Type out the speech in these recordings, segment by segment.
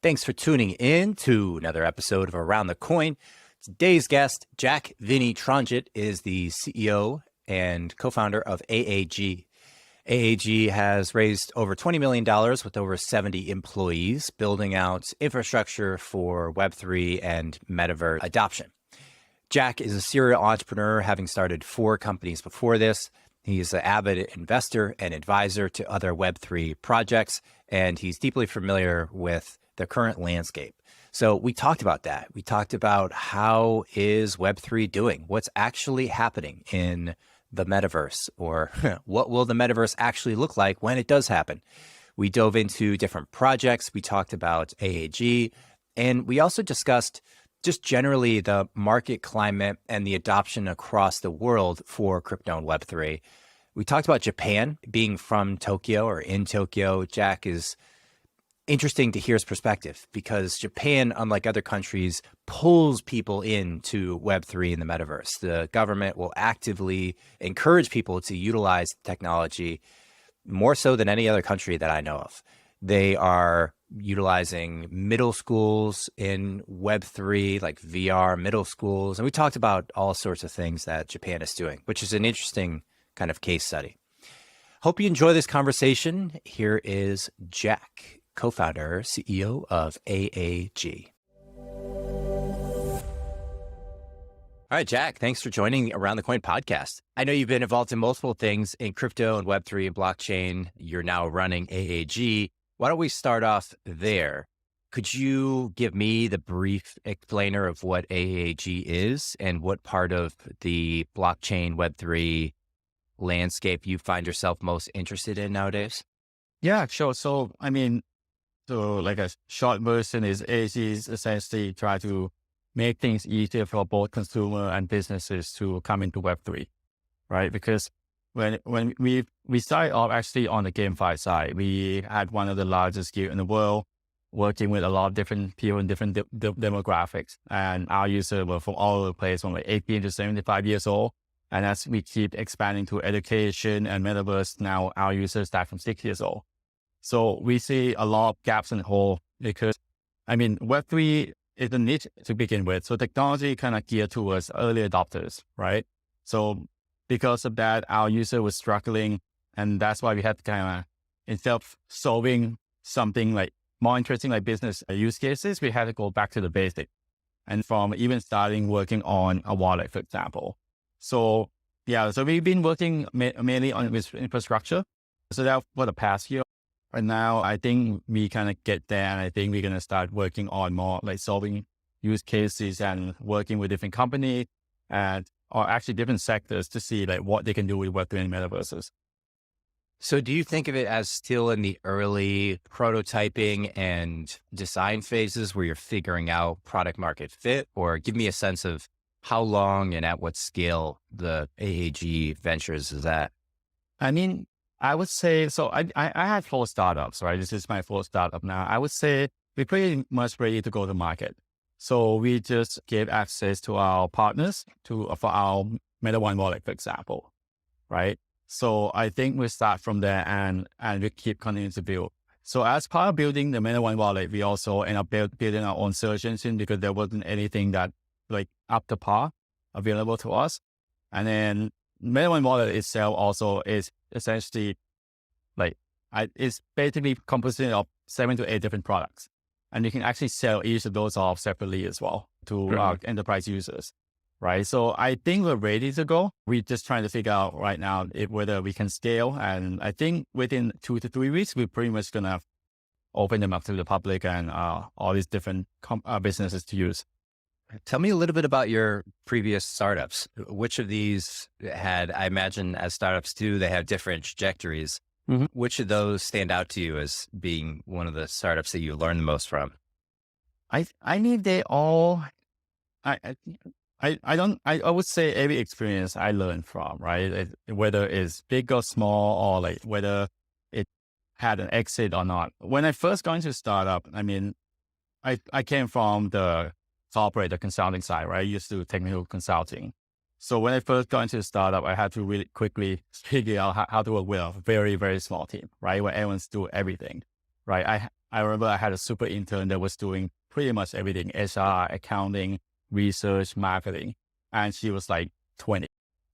Thanks for tuning in to another episode of Around the Coin. Today's guest, Jack Vinijtrongjit, is the CEO and co-founder of AAG. AAG has raised over $20 million with over 70 employees, building out infrastructure for Web3 and Metaverse adoption. Jack is a serial entrepreneur, having started 4 companies before this. He is an avid investor and advisor to other Web3 projects, and he's deeply familiar with the current landscape. So we talked about that. We talked about how is Web3 doing? What's actually happening in the metaverse, or what will the metaverse actually look like when it does happen? We dove into different projects. We talked about AAG, and we also discussed just generally the market climate and the adoption across the world for crypto and Web3. We talked about Japan. Being from Tokyo or in Tokyo, Jack is interesting to hear his perspective, because Japan, unlike other countries, pulls people into Web3 in the metaverse. The government will actively encourage people to utilize technology more so than any other country that I know of. They are utilizing middle schools in Web3, like VR middle schools. And we talked about all sorts of things that Japan is doing, which is an interesting kind of case study. Hope you enjoy this conversation. Here is Jack, co-founder, CEO of AAG. All right, Jack, thanks for joining Around the Coin podcast. I know you've been involved in multiple things in crypto and Web3 and blockchain. You're now running AAG. Why don't we start off there? Could you give me the brief explainer of what AAG is and what part of the blockchain Web3 landscape you find yourself most interested in nowadays? Yeah, sure. So like a short version is AAG is essentially try to make things easier for both consumer and businesses to come into Web3, right? Because when we started off actually on the GameFi side, we had one of the largest guild in the world, working with a lot of different people in different demographics. And our users were from all over the place, from like 18 to 75 years old. And as we keep expanding to education and Metaverse, now our users start from 6 years old. So we see a lot of gaps in the hole because, Web3 is a niche to begin with. So technology kind of geared towards early adopters, right? So because of that, our user was struggling. And that's why we had to kind of, instead of solving something like more interesting like business use cases, we had to go back to the basic. And from even starting working on a wallet, for example. So we've been working mainly on with infrastructure. So that for the past year. Right now, I think we kind of get there, and I think we're going to start working on more like solving use cases and working with different companies or actually different sectors to see like what they can do with Web3 and Metaverses. So do you think of it as still in the early prototyping and design phases where you're figuring out product market fit, or give me a sense of how long and at what scale the AAG ventures is at? I would say, so I had 4 startups, right? This is my 4th startup now. I would say we're pretty much ready to go to market. So we just gave access to our partners for our Meta1 wallet, for example, right? So I think we start from there and we keep continuing to build. So as part of building the Meta1 wallet, we also end up building our own search engine because there wasn't anything that like up to par available to us. And then Meta1 wallet itself also is essentially it's basically composing of 7 to 8 different products. And you can actually sell each of those off separately as well to our enterprise users, right? So I think we're ready to go. We're just trying to figure out right now whether we can scale. And I think within 2 to 3 weeks, we're pretty much going to open them up to the public and all these different businesses to use. Tell me a little bit about your previous startups. Which of these had, I imagine as startups do, they have different trajectories. Mm-hmm. Which of those stand out to you as being one of the startups that you learned the most from? I they all, I would say every experience I learned from, right? Whether it's big or small, or like whether it had an exit or not. When I first got into startup, I came from the corporate, the consulting side, right? I used to do technical consulting. So when I first got into the startup, I had to really quickly figure out how to work with a very, very small team, right? Where everyone's doing everything, right? I remember I had a super intern that was doing pretty much everything, HR, accounting, research, marketing. And she was like 20,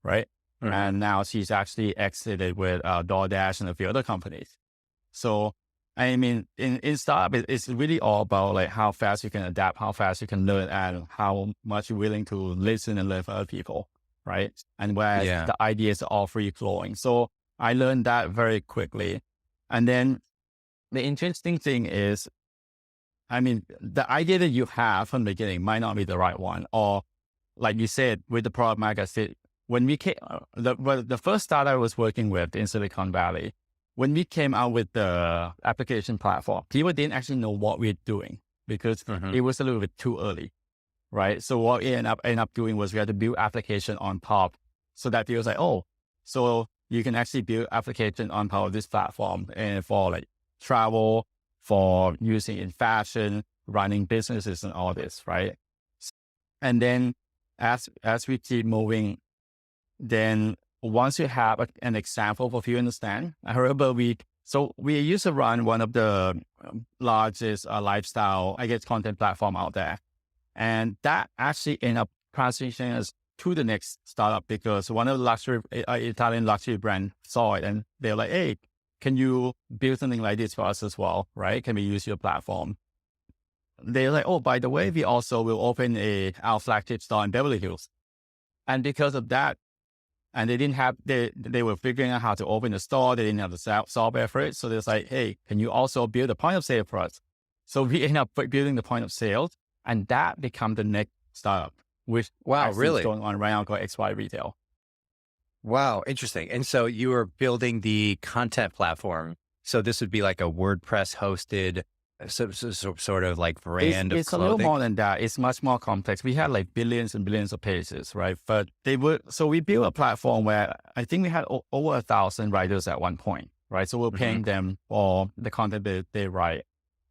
right? Mhm. And now she's actually exited with DoorDash and a few other companies. So, I mean, in startup, it's really all about like how fast you can adapt, how fast you can learn, and how much you're willing to listen and learn from other people, right? And whereas Yeah. the ideas are all free flowing. So I learned that very quickly. And then the interesting thing is, I mean, the idea that you have from the beginning might not be the right one. Or like you said, with the product market fit, when we came, the first startup I was working with in Silicon Valley, when we came out with the application platform, people didn't actually know what we're doing because it was a little bit too early, right? So what we ended up doing was we had to build application on top so that people was like, oh, so you can actually build application on top of this platform and for like travel, for using in fashion, running businesses and all this, right? And then as we keep moving, then once you have an example for you to understand, I remember we used to run one of the largest lifestyle, I guess, content platform out there. And that actually ended up transitioning us to the next startup because one of the Italian luxury brand saw it and they're like, hey, can you build something like this for us as well, right? Can we use your platform? They're like, oh, by the way, we also will open our flagship store in Beverly Hills. And because of that, and they didn't have, they were figuring out how to open the store. They didn't have the software for it. So they're like, hey, can you also build a point of sale for us? So we ended up building the point of sale and that became the next startup, which really is going on right now called XY Retail. Wow. Interesting. And so you were building the content platform. So this would be like a WordPress hosted sort of like brand of it's clothing. a little more than that. It's much more complex. We had like billions and billions of pages, right? But so we built a platform where I think we had over 1,000 writers at one point, right? So we're paying them for the content they write.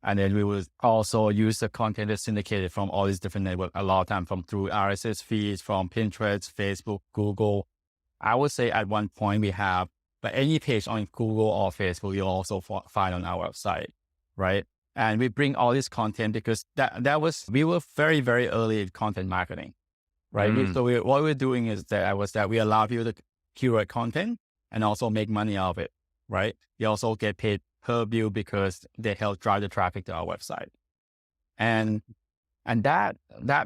And then we would also use the content that's syndicated from all these different networks, a lot of time through RSS feeds, from Pinterest, Facebook, Google. I would say at one point we have, but any page on Google or Facebook, you'll also find on our website, right? And we bring all this content because we were very, very early in content marketing, right? What we're doing is that we allow people to curate content and also make money out of it, right? We also get paid per view because they help drive the traffic to our website. And that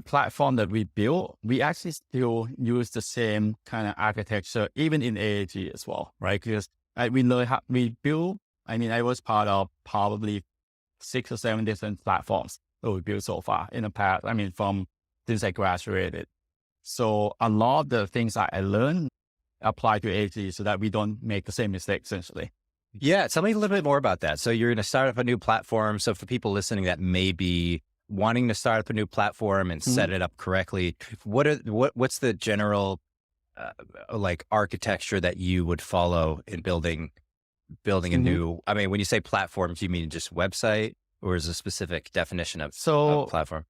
platform that we built, we actually still use the same kind of architecture, even in AAG as well, right? Because we learned how we build, I was part of probably 6 or 7 different platforms that we built so far in the past. Since I graduated. So a lot of the things that I learned apply to AAG so that we don't make the same mistake essentially. Yeah. Tell me a little bit more about that. So you're going to start up a new platform. So for people listening that may be wanting to start up a new platform and set it up correctly, what's the general like architecture that you would follow in building a new, when you say platforms, you mean just website or is a specific definition of platform?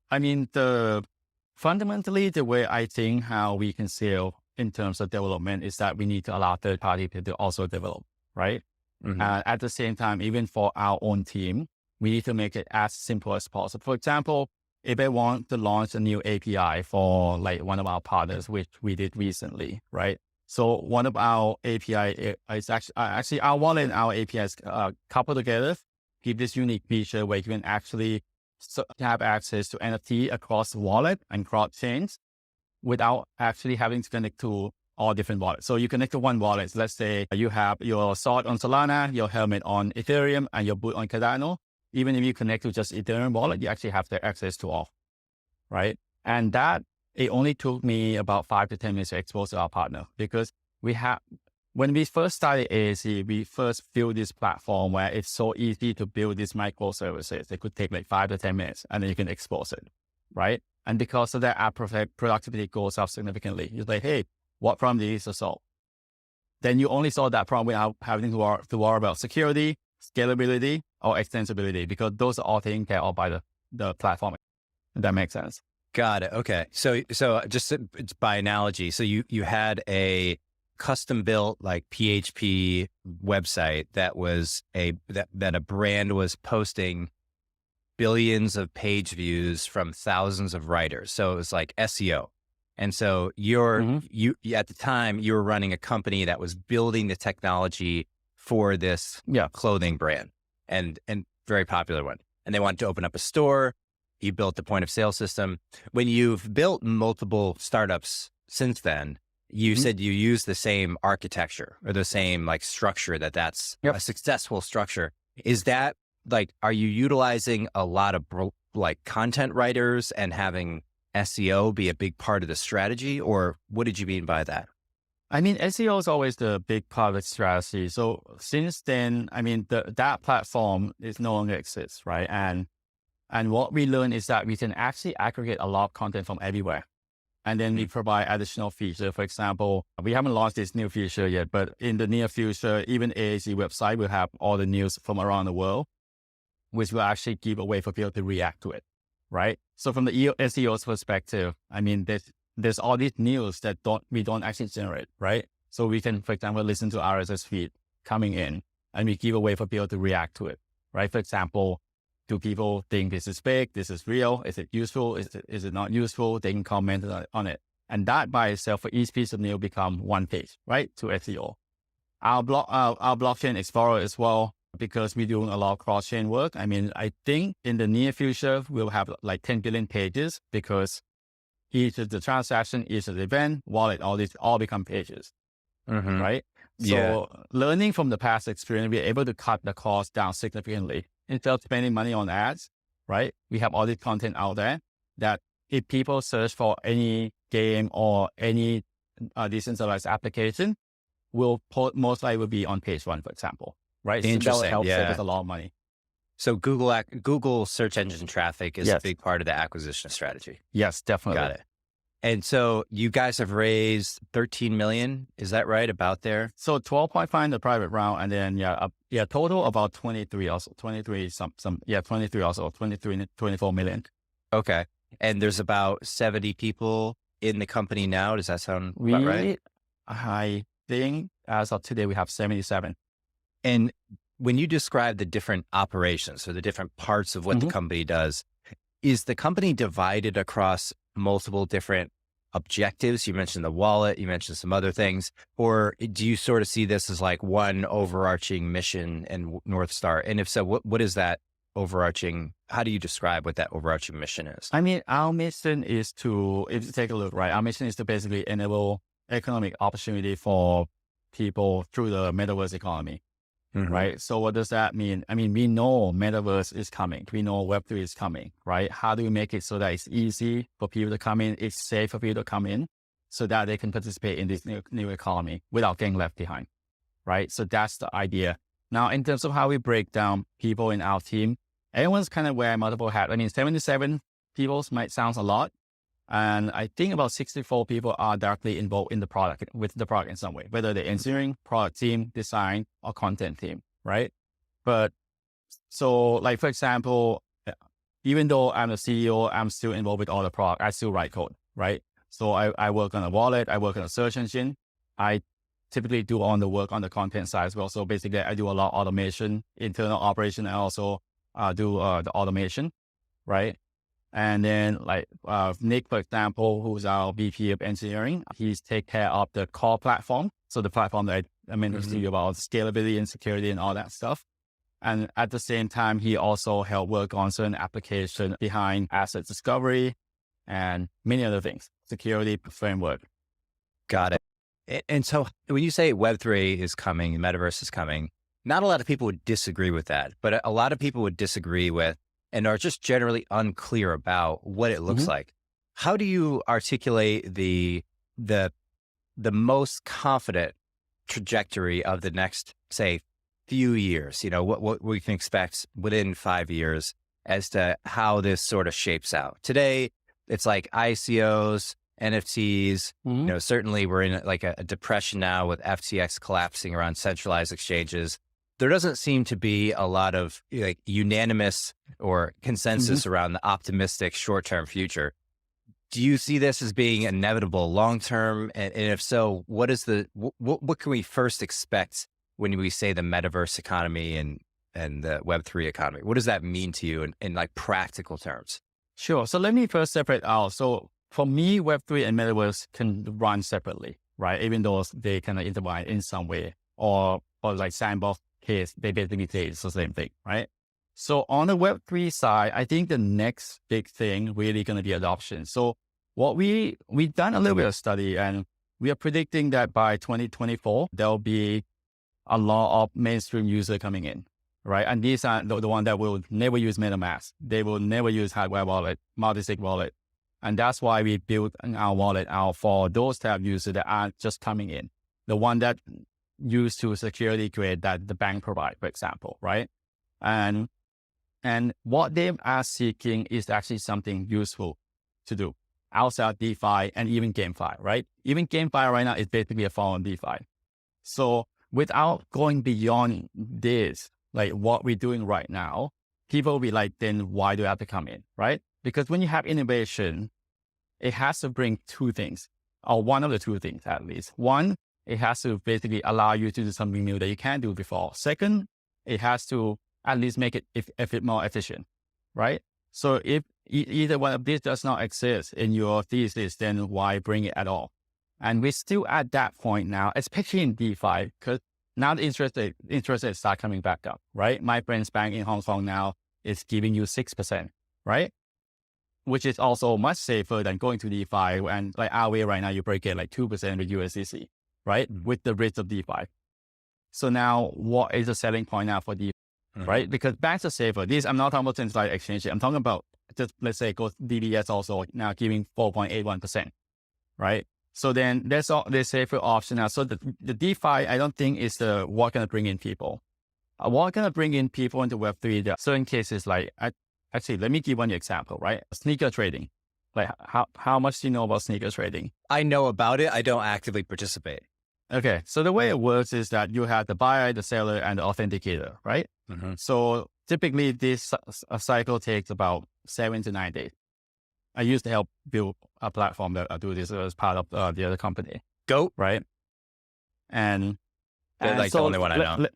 Fundamentally, the way I think how we can scale in terms of development is that we need to allow third party to also develop, right? At the same time, even for our own team, we need to make it as simple as possible. For example, if I want to launch a new API for like one of our partners, which we did recently, right? So one of our API is actually our wallet and our APIs coupled together, give this unique feature where you can actually have access to NFT across wallet and cross chains without actually having to connect to all different wallets. So you connect to one wallet. So let's say you have your sword on Solana, your helmet on Ethereum, and your boot on Cardano. Even if you connect to just Ethereum wallet, you actually have the access to all, right? And it only took me about 5 to 10 minutes to expose to our partner because when we first started AAC, we first built this platform where it's so easy to build these microservices. It could take like 5 to 10 minutes and then you can expose it, right? And because of that, our productivity goes up significantly. You're like, hey, what problem do you need to solve? Then you only solve that problem without having to worry about security, scalability, or extensibility, because those are all taken care of by the platform. If that makes sense. Got it. Okay. So just it's by analogy. So you had a custom built like PHP website that was that a brand was posting billions of page views from thousands of writers. So it was like SEO. And so you at the time you were running a company that was building the technology for this clothing brand and very popular one. And they wanted to open up a store. You built the point of sale system. When you've built multiple startups since then, you said you use the same architecture or the same like structure that's a successful structure. Is that like, are you utilizing a lot of like content writers and having SEO be a big part of the strategy, or what did you mean by that? I mean, SEO is always the big part of the strategy. So since then, I mean, that platform is no longer exists, right? And what we learned is that we can actually aggregate a lot of content from everywhere. And then we provide additional features. For example, we haven't launched this new feature yet, but in the near future, even AAG website will have all the news from around the world, which will actually give a way for people to react to it, right? So from the SEO's perspective, I mean, there's all these news that we don't actually generate, right? So we can, for example, listen to RSS feed coming in, and we give a way for people to react to it, right? For example, do people think this is fake? This is real? Is it useful? Is it not useful? They can comment on it. And that by itself for each piece of news become one page, right? To SEO. Our blockchain explorer as well, because we're doing a lot of cross-chain work. I mean, I think in the near future, we'll have like 10 billion pages because each of the transaction, each of the event, wallet, all these all become pages, right? So learning from the past experience, we're able to cut the cost down significantly. Instead of spending money on ads, right? We have all this content out there that if people search for any game or any decentralized application, most likely will be on page one, for example, right? Interesting. So that will help save us a lot of money. So Google search engine traffic is a big part of the acquisition strategy. Yes, definitely. Got it. And so you guys have raised 13 million. Is that right? About there? So 12.5 in the private round. And then, total about 23 also, 23 also, 24 million. Okay. And there's about 70 people in the company now. Does that sound about right? I think as of today, we have 77. And when you describe the different operations or the different parts of what the company does, is the company divided across multiple different objectives? You mentioned the wallet, you mentioned some other things, or do you sort of see this as like one overarching mission and North Star? And if so, what is that overarching? How do you describe what that overarching mission is? I mean, our mission is to, if you take a look, right, our mission is to basically enable economic opportunity for people through the metaverse economy. Right. So what does that mean? I mean, we know Metaverse is coming. We know Web3 is coming, right? How do we make it so that it's easy for people to come in? It's safe for people to come in so that they can participate in this new economy without getting left behind, right? So that's the idea. Now, in terms of how we break down people in our team, everyone's kind of wearing multiple hats. I mean, 77 people might sound a lot. And I think about 64 people are directly involved in the product, with the product in some way, whether they're engineering, product team, design, or content team, right? But so like, for example, even though I'm the CEO, I'm still involved with all the product. I still write code, right? So I work on a wallet, I work on a search engine. I typically do all the work on the content side as well. So basically I do a lot of automation, internal operation, and also do the automation, right? And then like Nick, for example, who's our VP of engineering, he's take care of the core platform. So the platform that I mentioned to you about scalability and security and all that stuff. And at the same time, he also helped work on certain application behind asset discovery and many other things, security framework. Got it. And so when you say Web3 is coming, Metaverse is coming, not a lot of people would disagree with that, but a lot of people would disagree with and are just generally unclear about what it looks like. How do you articulate the most confident trajectory of the next, say, few years? You know, what we can expect within 5 years as to how this sort of shapes out. Today, it's like ICOs, NFTs. You know, certainly we're in like a depression now with FTX collapsing around centralized exchanges. There doesn't seem to be a lot of like unanimous or consensus around the optimistic short-term future. Do you see this as being inevitable long-term? And if so, what can we first expect when we say the metaverse economy and and the Web3 economy? What does that mean to you in like practical terms? Sure. So let me first separate out. So for me, Web3 and Metaverse can run separately, right? Even though they kind of intertwine in some way, or like Sandbox case, they basically say it's the same thing, right? So on the Web3 side, I think the next big thing really going to be adoption. So what we've done a little bit of study, and we are predicting that by 2024, there'll be a lot of mainstream users coming in, right? And these are the ones that will never use MetaMask. They will never use hardware wallet, multi-sig wallet. And that's why we built our wallet out for those type of users that are just coming in. The one that used to security grade that the bank provide, for example, right? And what they are seeking is actually something useful to do outside DeFi and even GameFi, right? Even GameFi right now is basically a form of DeFi. So without going beyond this, like what we're doing right now, people will be like, then why do I have to come in, right? Because when you have innovation, it has to bring two things, or one of the two things at least. One, it has to basically allow you to do something new that you can't do before. Second, it has to at least make it more efficient, right? So if either one of these does not exist in your thesis, then why bring it at all? And we're still at that point now, especially in DeFi, because now the interest rates start coming back up, right? My friend's bank in Hong Kong now is giving you 6%, right? Which is also much safer than going to DeFi. And like our way right now, you break it like 2% with USDC, right? With the risk of DeFi. So now what is the selling point now for DeFi? Right? Because banks are safer. I'm not talking about things like exchange. I'm talking about just, let's say, go DBS also now giving 4.81%, right? So then there's safer option now. So the DeFi, I don't think is what going to bring in people. What going to bring in people into Web3, there are certain cases like, actually, let me give one example, right? Sneaker trading. Like how much do you know about sneaker trading? I know about it. I don't actively participate. Okay. So the way it works is that you have the buyer, the seller, and the authenticator, right? Mm-hmm. So typically this cycle takes about 7 to 9 days. I used to help build a platform that I do this as part of the other company. Go. Right. And like so the only one I know.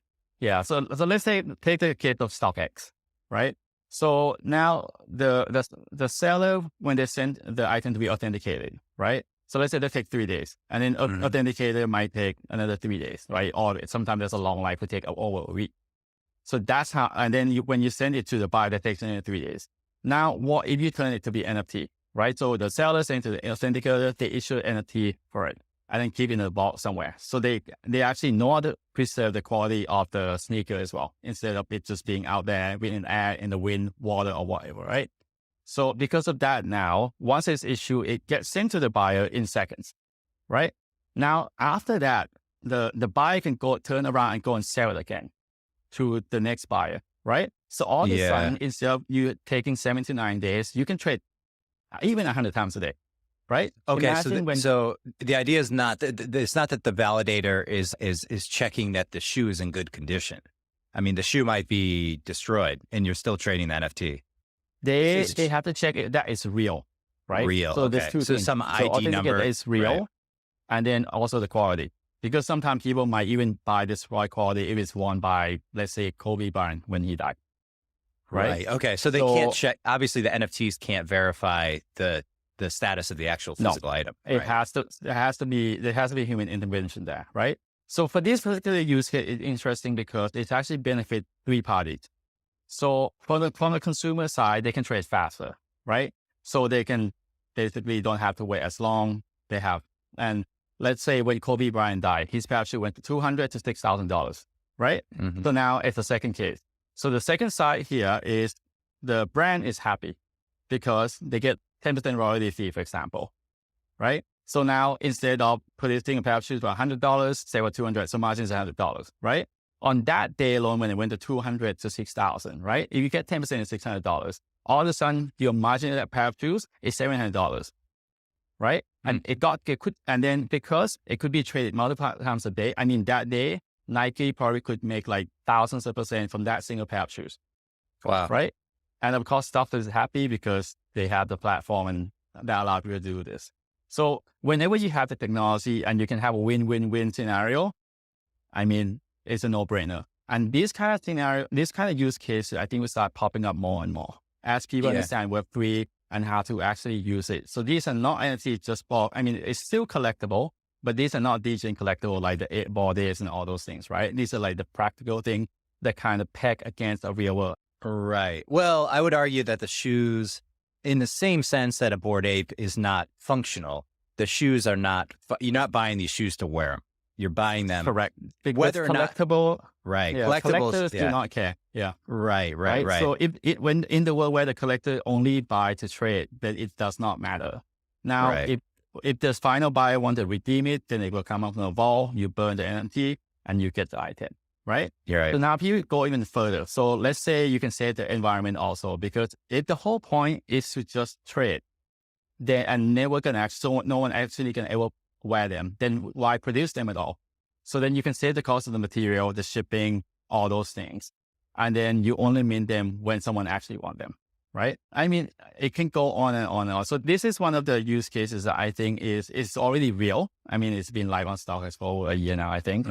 Yeah. So let's say, take the case of StockX, right? So now the seller, when they send the item to be authenticated, right? So let's say that takes 3 days, and then authenticator might take another 3 days, right? Or sometimes there's a long life to take over a week. So that's how, and then when you send it to the buyer, that takes another 3 days. Now, what if you turn it to be NFT, right? So the seller sends to the authenticator, they issue NFT for it, and then keep it in a box somewhere. So they actually know how to preserve the quality of the sneaker as well, instead of it just being out there in air, in the wind, water, or whatever, right? So because of that now, once it's issued, it gets sent to the buyer in seconds, right? Now, after that, the buyer can turn around and go and sell it again to the next buyer, right? So all of a sudden, instead of you taking 7 to 9 days, you can trade even 100 times a day, right? Okay, so the idea is not it's not that the validator is checking that the shoe is in good condition. I mean, the shoe might be destroyed, and you're still trading the NFT. They have to check it that it's real, right? Real. So there's two things. Some ID number is real, right. And then also the quality. Because sometimes people might even buy this raw quality if it's worn by, let's say, Kobe Bryant when he died. Right. Okay. So they can't check. Obviously, the NFTs can't verify the status of the actual physical item. Right? There has to be human intervention there, right? So for this particular use case, it's interesting because it actually benefits 3 parties. So from the consumer side, they can trade faster, right? So they can basically don't have to wait as long. And let's say when Kobe Bryant died, his parachute went to $200 to $6,000, right? Mm-hmm. So now it's the second case. So the second side here is the brand is happy because they get 10% royalty fee, for example, right? So now instead of producing a parachute for $100, say what $200, so margin is $100, right? On that day alone, when it went to $200 to $6,000, right? If you get 10% of $600, all of a sudden your margin of that pair of shoes is $700, right? Mm-hmm. And then because it could be traded multiple times a day, I mean, that day, Nike probably could make like thousands of % from that single pair of shoes. Wow. Right? And of course, stuff is happy because they have the platform and that allows people to do this. So whenever you have the technology and you can have a win-win-win scenario, I mean, it's a no-brainer. And this kind of scenario, this kind of use case, I think will start popping up more and more as people understand Web3 and how to actually use it. So these are not NFTs just for, I mean, it's still collectible, but these are not DJ collectible like the 8-ball days and all those things, right? These are like the practical thing that kind of peg against the real world. Right. Well, I would argue that the shoes, in the same sense that a Bored Ape is not functional, the shoes are not, you're not buying these shoes to wear them. You're buying them. Correct. Because Whether or not collectible, right. yeah, Collectibles collectors do not care. Yeah. Right. So when in the world where the collector only buy to trade, then it does not matter. Now, if the final buyer want to redeem it, then it will come up from the vault, you burn the NFT and you get the item, right? You're right. So now people go even further. So let's say you can save the environment also, because if the whole point is to just trade, then and never gonna actually, so no one actually can ever wear them, then why produce them at all? So then you can save the cost of the material, the shipping, all those things. And then you only mint them when someone actually want them, right? I mean, it can go on and on and on. So this is one of the use cases that I think is already real. I mean, it's been live on StockX for over a year now, I think.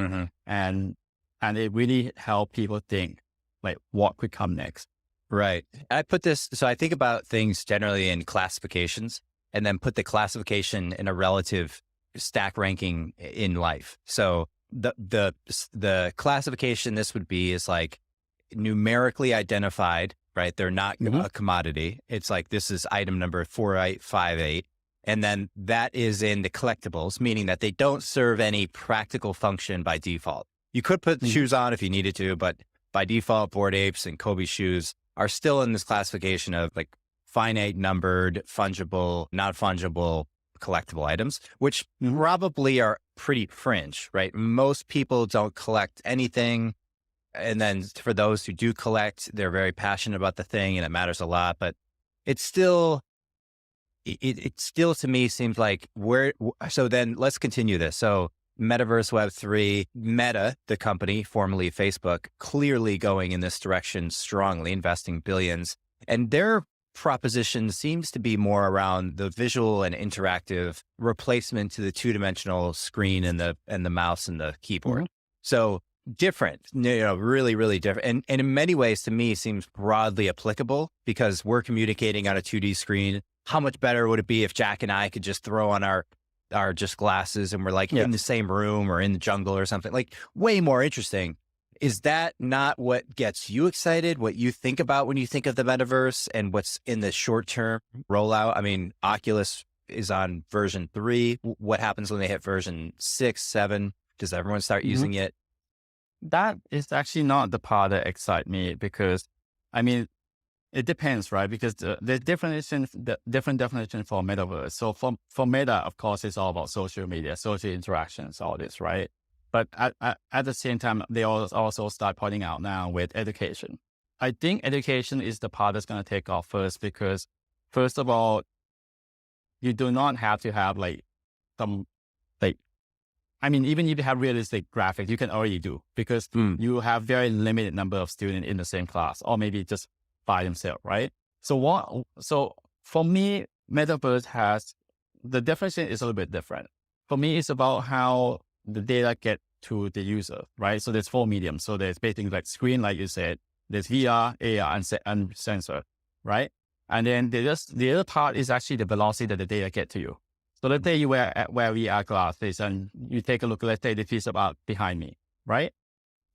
And it really helped people think like what could come next. Right. I put this, so I think about things generally in classifications and then put the classification in a relative stack ranking in life. So the classification this would be is like numerically identified, right? They're not a commodity. It's like, this is item number 4858. And then that is in the collectibles, meaning that they don't serve any practical function by default. You could put the shoes on if you needed to, but by default, Bored Apes and Kobe shoes are still in this classification of like finite numbered, fungible, not fungible, collectible items, which probably are pretty fringe, right? Most people don't collect anything. And then for those who do collect, they're very passionate about the thing and it matters a lot, but it's still, it still to me seems like so then let's continue this. So Metaverse Web3, Meta, the company, formerly Facebook, clearly going in this direction strongly, investing billions. And their proposition seems to be more around the visual and interactive replacement to the two-dimensional screen and the mouse and the keyboard. So different, really, really different. And in many ways, to me, seems broadly applicable because we're communicating on a 2D screen. How much better would it be if Jack and I could just throw on our just glasses and we're like in the same room or in the jungle or something? Like way more interesting. Is that not what gets you excited? What you think about when you think of the metaverse and what's in the short-term rollout? I mean, Oculus is on version 3. What happens when they hit version 6, 7? Does everyone start using it? That is actually not the part that excites me because, I mean, it depends, right? Because the different definition for metaverse. So for Meta, of course, it's all about social media, social interactions, all this, right? But at the same time, they also start pointing out now with education. I think education is the part that's going to take off first because, first of all, you do not have to have even if you have realistic graphics, you can already do because you have very limited number of students in the same class or maybe just by themselves, right? So for me, Metaverse has, the definition is a little bit different. For me, it's about how the data get to the user, right? So there's 4 mediums. So there's basically like screen, like you said, there's VR, AR, and sensor, right? And then the other part is actually the velocity that the data get to you. So let's say you wear VR glasses and you take a look, let's say the piece about behind me, right?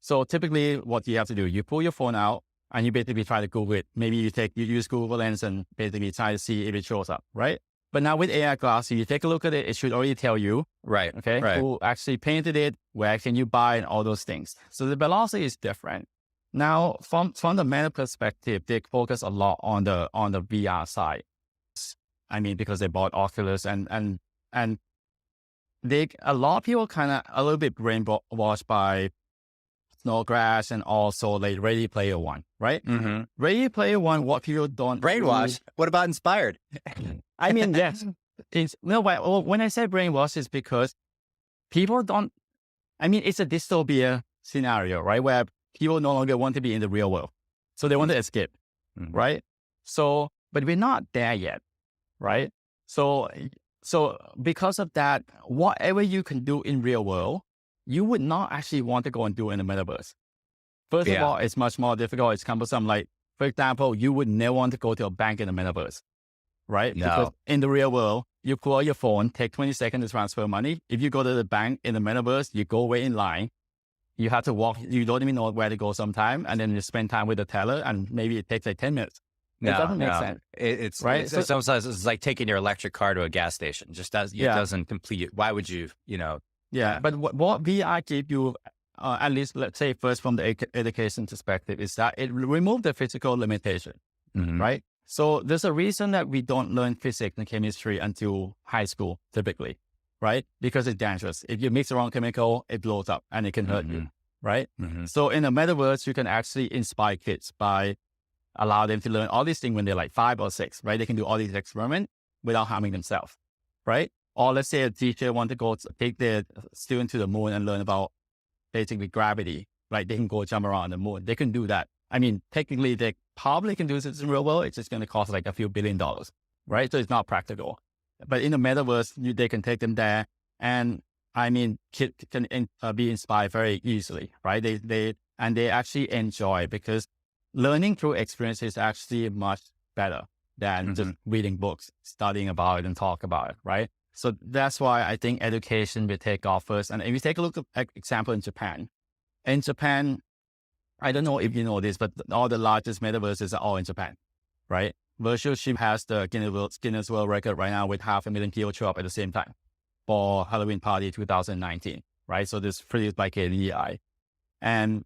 So typically what you have to do, you pull your phone out and you basically try to Google it. Maybe you use Google Lens and basically try to see if it shows up, right? But now with AR glasses, you take a look at it, it should already tell you, right? Who actually painted it, where can you buy, and all those things. So the velocity is different. Now, from the Meta perspective, they focus a lot on the VR side. I mean, because they bought Oculus and a lot of people kind of a little bit brainwashed by Snowgrass and also like Ready Player One, right? Ready Player One, what people don't brainwash. What about inspired? I mean, yes. When I say brainwash, it's because people don't. I mean, it's a dystopia scenario, right? Where people no longer want to be in the real world, so they want to escape, right? So, but we're not there yet, right? So because of that, whatever you can do in real world, you would not actually want to go and do in the metaverse. First of Yeah. all, it's much more difficult. It's cumbersome. Like, for example, you would never want to go to a bank in the metaverse, right? Because No. in the real world, you pull out your phone, take 20 seconds to transfer money. If you go to the bank in the metaverse, you go wait in line. You have to walk. You don't even know where to go sometime. And then you spend time with the teller and maybe it takes like 10 minutes. It doesn't make sense. It's right? It's almost it's like taking your electric car to a gas station. It doesn't complete it. Why would you, Yeah. But what VR give you, at least let's say first from the education perspective, is that it removes the physical limitation, right? So there's a reason that we don't learn physics and chemistry until high school, typically, right? Because it's dangerous. If you mix the wrong chemical, it blows up and it can hurt you, right? So in a metaverse, you can actually inspire kids by allow them to learn all these things when they're like 5 or 6, right? They can do all these experiments without harming themselves, right? Or let's say a teacher wants to go take their student to the moon and learn about basically gravity, right? They can go jump around the moon. They can do that. I mean, technically, they probably can do this in the real world. It's just going to cost like a few $1 billion, right? So it's not practical. But in the metaverse, they can take them there. And I mean, kids can be inspired very easily, right? They actually enjoy, because learning through experience is actually much better than just reading books, studying about it and talk about it, right? So that's why I think education will take off first. And if you take a look at example in Japan, I don't know if you know this, but all the largest metaverses are all in Japan, right? Virtual Ship has the Guinness World Record right now with 500,000 people show up at the same time for Halloween Party 2019, right? So this produced by KDI. And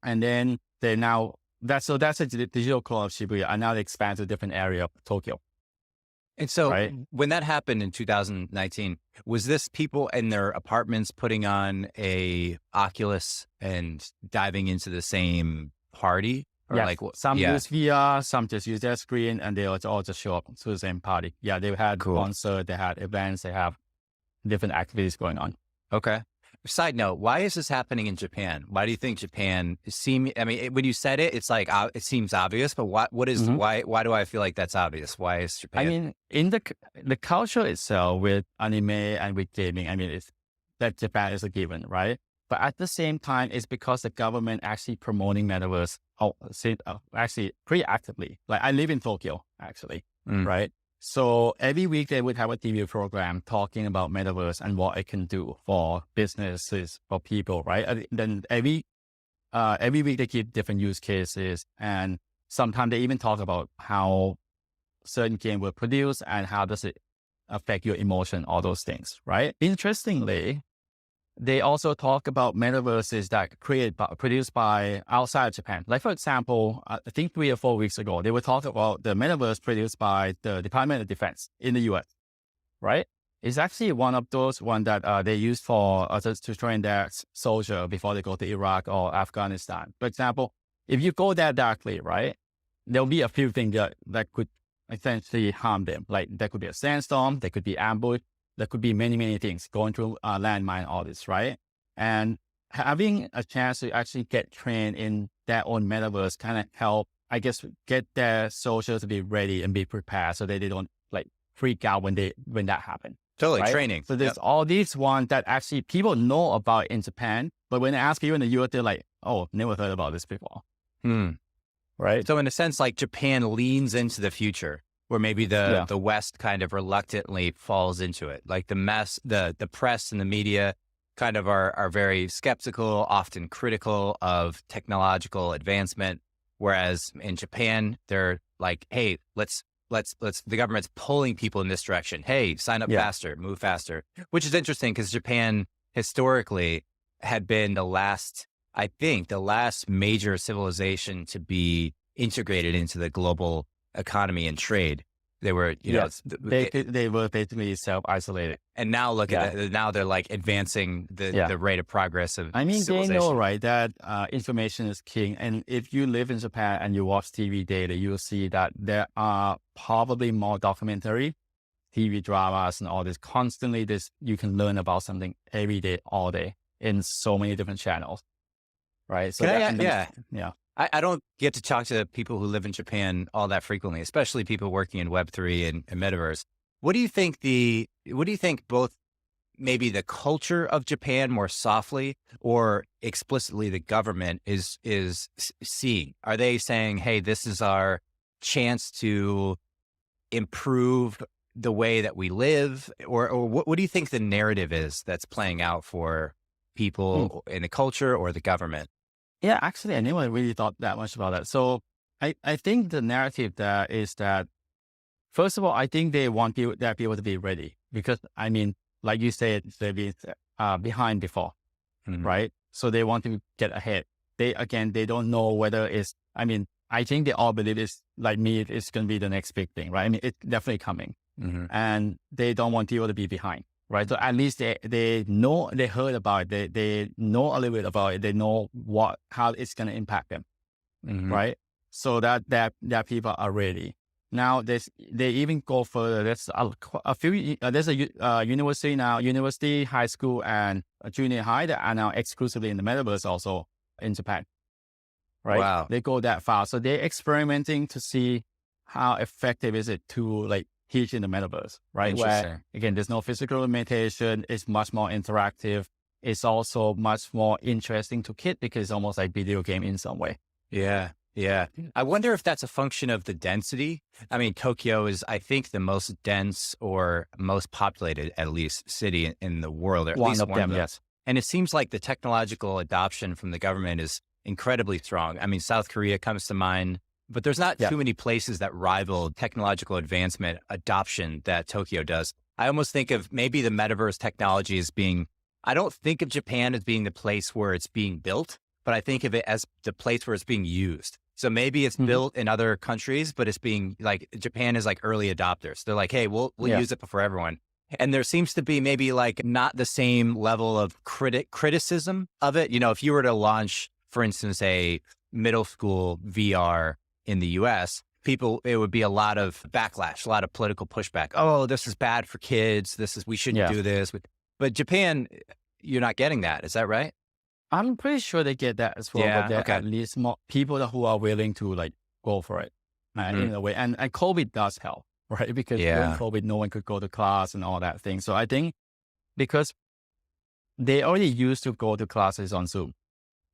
then they now, that's a digital clone of Shibuya, and now they expand to a different area of Tokyo. And so right? When that happened in 2019, was this people in their apartments putting on a Oculus and diving into the same party? Or Yes. Some use VR, some just use their screen, and they all just show up to the same party. Yeah, they had concerts, they had events, they have different activities going on. Okay. Side note, why is this happening in Japan? Why do you think Japan when you said it, it's like, it seems obvious, but what is, why do I feel like that's obvious? Why is Japan? I mean, in the culture itself with anime and with gaming, I mean, it's that Japan is a given, right? But at the same time, it's because the government actually promoting Metaverse, actually pretty actively. Like I live in Tokyo, actually, right? So every week they would have a TV program talking about Metaverse and what it can do for businesses, for people, right? And then every week they give different use cases, and sometimes they even talk about how certain game were produced and how does it affect your emotion, all those things, right? Interestingly, they also talk about metaverses that produced by outside of Japan. Like, for example, I think 3 or 4 weeks ago, they were talking about the metaverse produced by the Department of Defense in the US, right? It's actually one of those that they use for to train their soldier before they go to Iraq or Afghanistan. For example, if you go there directly, right, there'll be a few things that could essentially harm them. Like there could be a sandstorm, there could be ambush, there could be many, many things going through landmine, all this, right? And having a chance to actually get trained in their own metaverse kind of help, I guess, get their soldiers to be ready and be prepared so that they don't like freak out when that happens. Totally, right? training. So there's all these ones that actually people know about in Japan, but when they ask people in the US, they're like, oh, never heard about this before. Right? So in a sense, like Japan leans into the future, where maybe the West kind of reluctantly falls into it. Like the press and the media kind of are very skeptical, often critical of technological advancement. Whereas in Japan, they're like, hey, let's the government's pulling people in this direction. Hey, sign up faster, move faster, which is interesting because Japan historically had been the last major civilization to be integrated into the global economy and trade. They were, they were basically self-isolated. And now look at that. Now they're like advancing the rate of progress of civilization. They know, right, that information is king. And if you live in Japan and you watch TV daily, you'll see that there are probably more documentary, TV dramas and all this. Constantly, you can learn about something every day, all day in so many different channels, right? So I don't get to talk to people who live in Japan all that frequently, especially people working in Web3 and Metaverse. What do you think both maybe the culture of Japan more softly, or explicitly the government is seeing? Are they saying, hey, this is our chance to improve the way that we live? Or what do you think the narrative is that's playing out for people in the culture or the government? Yeah, actually, I never really thought that much about that. So I think the narrative there is that, first of all, I think they want people to be ready because, I mean, like you said, they've been behind before, right? So they want to get ahead. They don't know whether it's, I mean, I think they all believe it's like me, it's going to be the next big thing, right? I mean, it's definitely coming and they don't want people to be behind, right? So at least they know, they heard about it. They know a little bit about it. They know how it's going to impact them, right? So that people are ready. Now they even go further. There's there's a university now, university, high school, and a junior high that are now exclusively in the metaverse also in Japan. Right? Wow. They go that far. So they're experimenting to see how effective is it to like teach in the metaverse, right? Where again, there's no physical limitation. It's much more interactive. It's also much more interesting to kids because it's almost like video game in some way. Yeah. Yeah. I wonder if that's a function of the density. I mean, Tokyo is, I think, the most dense or most populated, at least, city in the world. Or at least one of them. Yes. And it seems like the technological adoption from the government is incredibly strong. I mean, South Korea comes to mind, but there's not too many places that rival technological advancement adoption that Tokyo does. I almost think of maybe the metaverse technology as being, I don't think of Japan as being the place where it's being built, but I think of it as the place where it's being used. So maybe it's built in other countries, but it's being like, Japan is like early adopters. They're like, hey, we'll use it for everyone. And there seems to be maybe like not the same level of criticism of it. You know, if you were to launch, for instance, a middle school VR in the US, it would be a lot of backlash, a lot of political pushback. Oh, this is bad for kids. We shouldn't do this. But Japan, you're not getting that. Is that right? I'm pretty sure they get that as well. Yeah, but there are at least more people who are willing to like go for it in a way. And COVID does help, right? Because during COVID, no one could go to class and all that thing. So I think because they already used to go to classes on Zoom.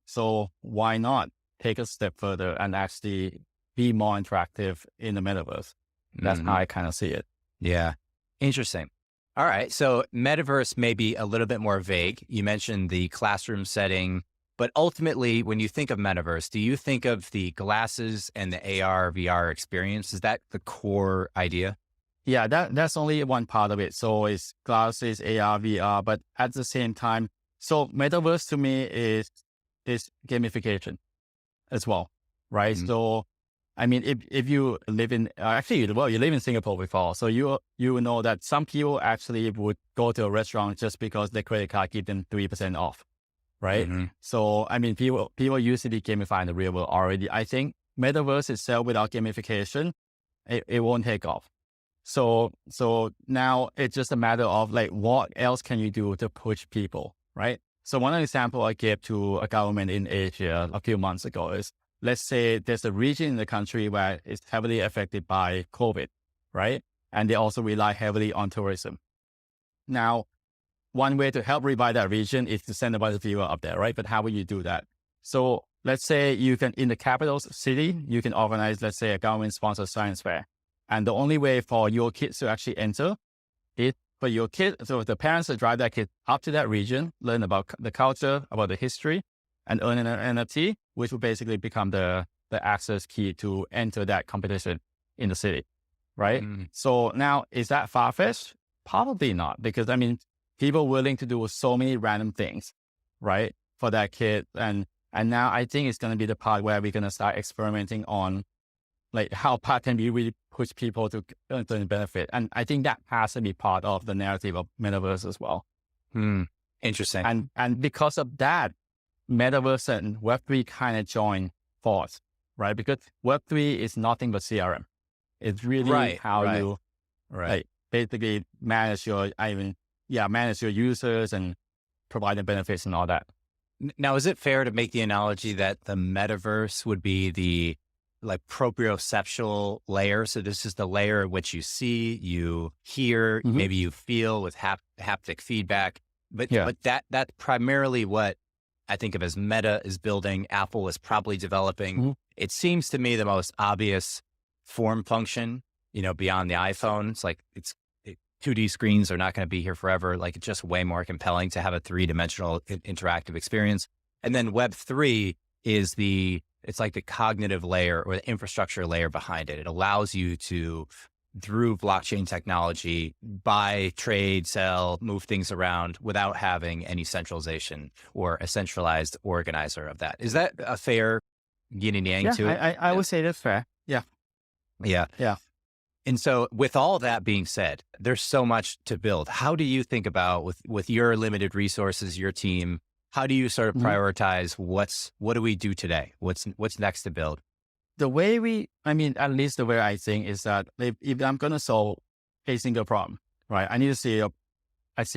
So why not take a step further and actually be more interactive in the metaverse? That's how I kind of see it. Yeah. Interesting. All right. So metaverse may be a little bit more vague. You mentioned the classroom setting, but ultimately when you think of metaverse, do you think of the glasses and the AR, VR experience? Is that the core idea? Yeah, that's only one part of it. So it's glasses, AR, VR, but at the same time, so metaverse to me is gamification as well, right? So, I mean, if you live in, you live in Singapore before, so you know that some people actually would go to a restaurant just because their credit card gives them 3% off, right? So, I mean, people usually gamify in the real world already. I think metaverse itself without gamification, it won't take off. So now it's just a matter of like, what else can you do to push people, right? So one example I gave to a government in Asia a few months ago is, let's say there's a region in the country where it's heavily affected by COVID, right? And they also rely heavily on tourism. Now, one way to help revive that region is to send a bunch of people up there, right? But how will you do that? So let's say you can, in the capital city, you can organize, let's say, a government-sponsored science fair. And the only way for your kids to actually enter is for your kid, so the parents to drive their kids up to that region, learn about the culture, about the history, and earn an NFT, which will basically become the access key to enter that competition in the city, right? So now, is that far-fetched? Probably not, because I mean, people willing to do so many random things, right, for that kid. And now I think it's going to be the part where we're going to start experimenting on like how part can be really push people to earn the benefit. And I think that has to be part of the narrative of metaverse as well. Interesting. And because of that, Metaverse and Web3 kind of join force, right? Because Web3 is nothing but CRM. It's really how you like, basically manage your users and provide the benefits and all that. Now, is it fair to make the analogy that the metaverse would be the like proprioceptual layer. So this is the layer in which you see, you hear, maybe you feel with haptic feedback. But that's primarily what I think of as Meta is building. Apple is probably developing. It seems to me the most obvious form function, beyond the iPhone. It's like 2D screens are not going to be here forever. Like it's just way more compelling to have a 3-dimensional interactive experience. And then Web3 is it's like the cognitive layer or the infrastructure layer behind it. It allows you to, through blockchain technology, buy, trade, sell, move things around without having any centralization or a centralized organizer of that. Is that a fair yin and yang to it? I would say that's fair. Yeah. And so with all that being said, there's so much to build. How do you think about with your limited resources, your team, how do you sort of prioritize what do we do today? What's next to build? The way at least the way I think is that if I'm going to solve a single problem, right, I need to see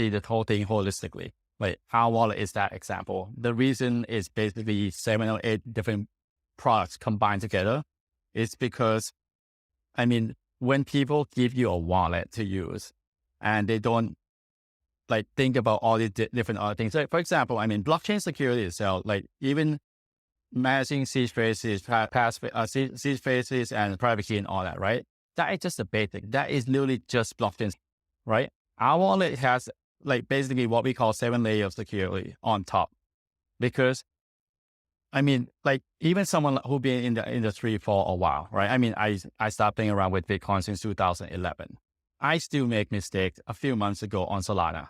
the whole thing holistically. Like our wallet is that example. The reason is basically 7 or 8 different products combined together. It's because, when people give you a wallet to use and they don't like think about all these different other things. Like, for example, blockchain security itself, like even managing seed phrases, seed phrases and private key and all that, right? That is just the basic. That is literally just blockchain, right? Our wallet has like basically what we call 7 layers of security on top, because like even someone who been in the industry for a while, right? I started playing around with Bitcoin since 2011. I still make mistakes a few months ago on Solana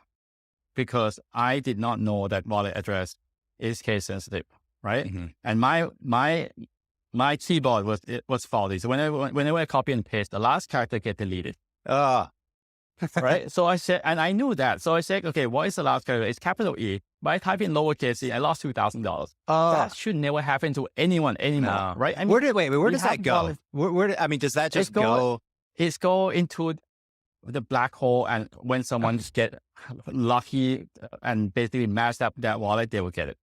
because I did not know that wallet address is case sensitive, right? And my keyboard was faulty. So whenever I copy and paste, the last character get deleted. Right? So I said, and I knew that. So I said, okay, what is the last character? It's capital E. But I type in lowercase e, I lost $2,000. That should never happen to anyone anymore, right? Where does that go? Does that just go? It's go into the black hole, and when someone get lucky and basically messed up that wallet, they will get it.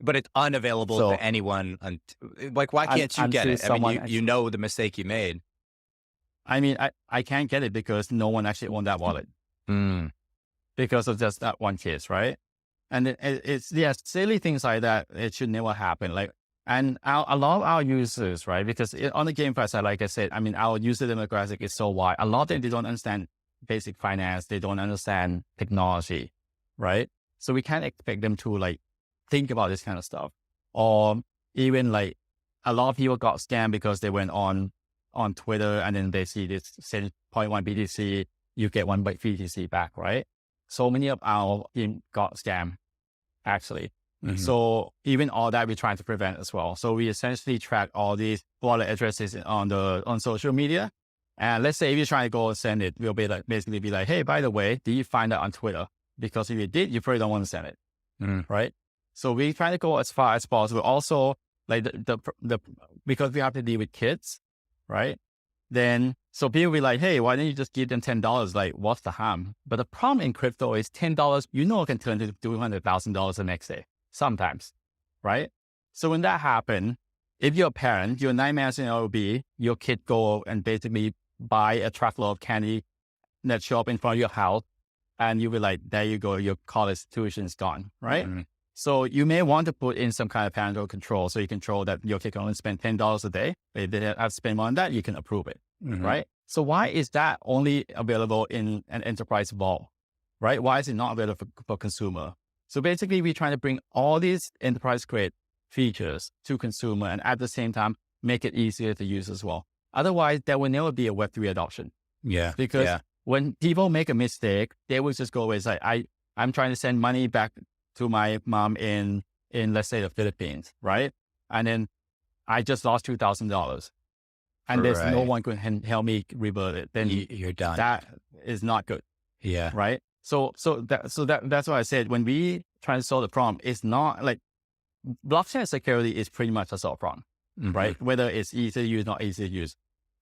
But it's unavailable to anyone. Like, why can't you get it? You know the mistake you made. I can't get it because no one actually owned that wallet because of just that one case, right? And it's silly things like that. It should never happen. Like, and a lot of our users, right? Because on the GameFi side, like I said, our user demographic is so wide. A lot of them, they don't understand basic finance. They don't understand technology, right? So we can't expect them to like think about this kind of stuff. Or even like a lot of people got scammed because they went on Twitter and then they see this 0.1 BTC, you get 1 BTC back, right? So many of our team got scammed, actually. So even all that we're trying to prevent as well. So we essentially track all these wallet addresses on social media. And let's say if you're trying to go send it, we'll basically be like, hey, by the way, did you find that on Twitter? Because if you did, you probably don't want to send it, right? So we try to go as far as possible. Also, like because we have to deal with kids, right? Then, so people be like, hey, why don't you just give them $10? Like, what's the harm? But the problem in crypto is $10, can turn to $200,000 the next day, sometimes, right? So when that happens, if you're a parent, you're 9 months in LB, your kid go and basically buy a truckload of candy that show up in front of your house, and you'll be like, there you go, your college tuition's gone, right? So you may want to put in some kind of parental control so you control that your kid can only spend $10 a day. If they have to spend more than that, you can approve it, right? So why is that only available in an enterprise vault, right? Why is it not available for consumer? So basically, we're trying to bring all these enterprise-grade features to consumer and at the same time, make it easier to use as well. Otherwise, there will never be a Web3 adoption. Because when people make a mistake, they will just go away and say, I'm trying to send money back to my mom in let's say the Philippines, right? And then I just lost $2,000 and there's no one can help me revert it. Then you're done. That is not good. Right. So that's why I said, when we try to solve the problem, it's not like blockchain security is pretty much a solved problem, right? Whether it's easy to use, not easy to use,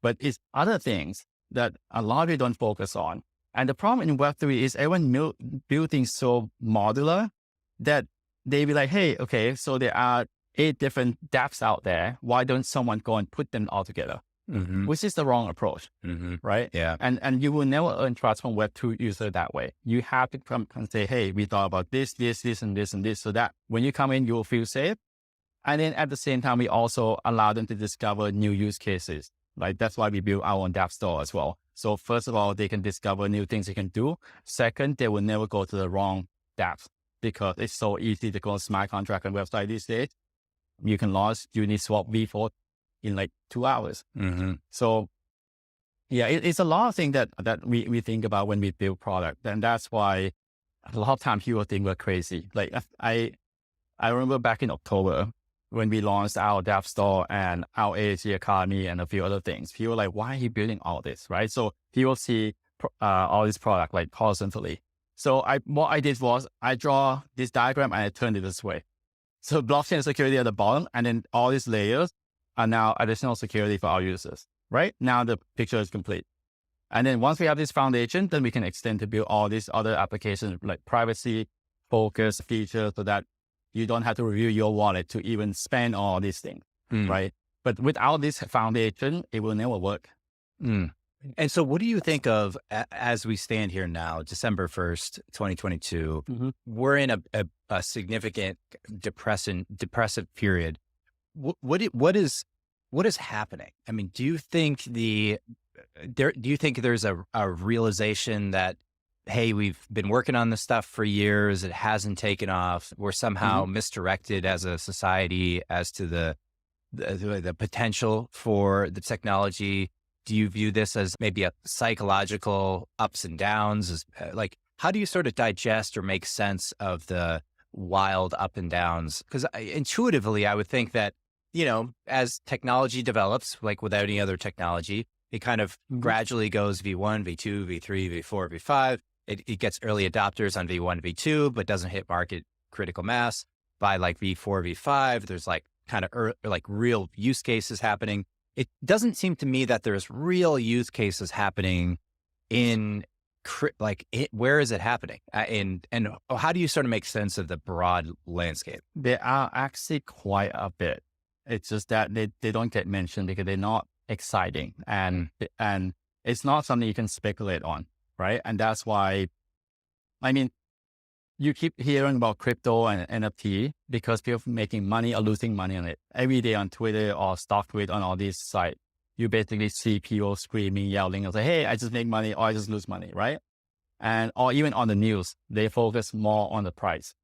but it's other things that a lot of you don't focus on. And the problem in Web3 is everyone build things so modular that they be like, hey, okay, so there are 8 different dApps out there. Why don't someone go and put them all together? Which is the wrong approach, right? Yeah. And you will never earn trust from Web2 user that way. You have to come and say, hey, we thought about this, and this, so that when you come in, you will feel safe. And then at the same time, we also allow them to discover new use cases. Like that's why we build our own dApp store as well. So first of all, they can discover new things they can do. Second, they will never go to the wrong dApps because it's so easy to go smart contract on website these days. You can launch Uniswap V4 in like 2 hours. So yeah, it's a lot of things that we think about when we build product. And that's why a lot of times people think we're crazy. Like I remember back in October when we launched our dApp store and our AAG Academy and a few other things, people were like, why are you building all this, right? So people see all this product like horizontally. So what I did was I draw this diagram and I turned it this way. So blockchain security at the bottom, and then all these layers are now additional security for our users, right? Now the picture is complete. And then once we have this foundation, then we can extend to build all these other applications like privacy, focus features, so that you don't have to review your wallet to even spend all these things, right? But without this foundation, it will never work. And so what do you think of as we stand here now, December 1st, 2022, we're in a significant depressive period. What is happening? I mean, do you think there's a realization that, hey, we've been working on this stuff for years, it hasn't taken off, we're somehow misdirected as a society as to the potential for the technology? Do you view this as maybe a psychological ups and downs? Like, how do you sort of digest or make sense of the wild up and downs? Because intuitively, I would think that, as technology develops, like without any other technology, it kind of gradually goes V1, V2, V3, V4, V5. It gets early adopters on V1, V2, but doesn't hit market critical mass. By like V4, V5, there's like kind of like real use cases happening. It doesn't seem to me that there's real use cases happening where is it happening? And how do you sort of make sense of the broad landscape? There are actually quite a bit. It's just that they don't get mentioned because they're not exciting and it's not something you can speculate on, right? And that's why, I mean, you keep hearing about crypto and NFT because people are making money or losing money on it. Every day on Twitter or StockTwit on all these sites, you basically see people screaming, yelling, and say, hey, I just make money or I just lose money, right? Or even on the news, they focus more on the price.